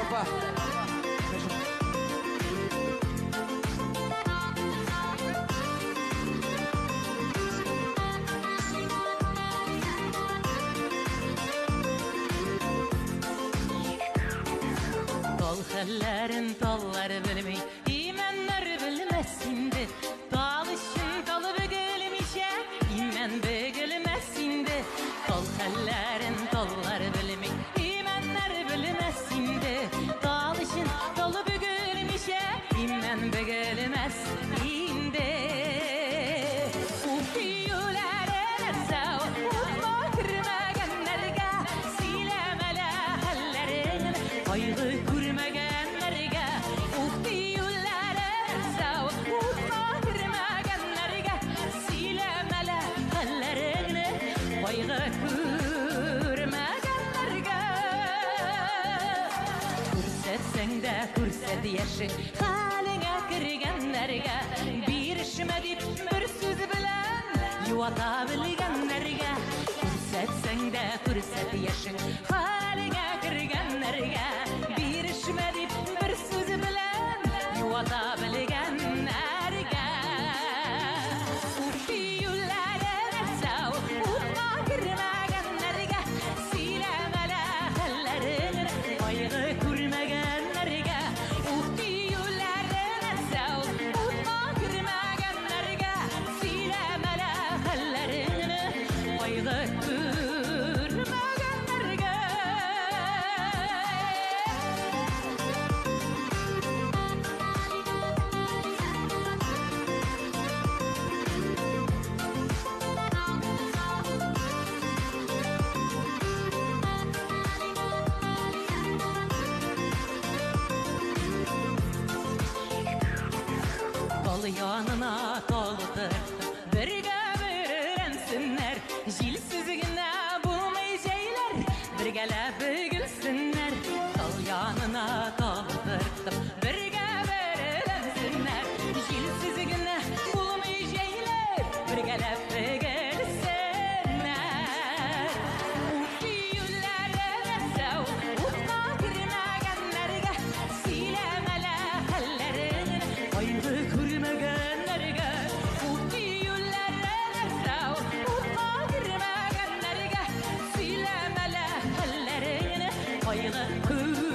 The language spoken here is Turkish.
Opa. Tol hallerin tolları bilmey, imenler bilmesindi. Dalışın tolu bükülmüşe, imen bükülmesindi. Tol hallerin tolları bilmey, imenler bilmesindi. Dalışın tolu bükülmüşe, imen bükülmesindi. Ufiyularına sav, utma kırmaganlarga, silemele hallerin ayrı kurmaganlarga. Ufiyularına sav, utma kırmaganlarga, silemele hallerin ayrı kurmaganlarga. Kursetseng de kurset yaşın haline kirganlarga, bir işime dip bir söz bilen yuvata bilganlarga. Kursetseng de kurset yaşın haline kirganlarga, bir işime dip bir söz bilen yuvata bilganlarga. Ufiyularına sav, utma kirmaganlarga, silemele hallerin ayrı kurmaganlarga. Ufiyularına sav, utma kirmaganlarga, silemele hallerin ayrı kurmaganlarga. Kol yanına koldur, birge öğrensinler. Jilsizgine bulmayacaklar, birgelep gülsünler. Kol yanına koldur, birge öğrensinler. Jilsizgine bulmayacaklar, birgelep gülsünler. Ufiyularına sav, utma kirmaganlarga, silemele hallerin ayrı kurmaganlarga. Ufiyularına sav, utma kirmaganlarga, silemele hallerin ayrı kurmaganlarga.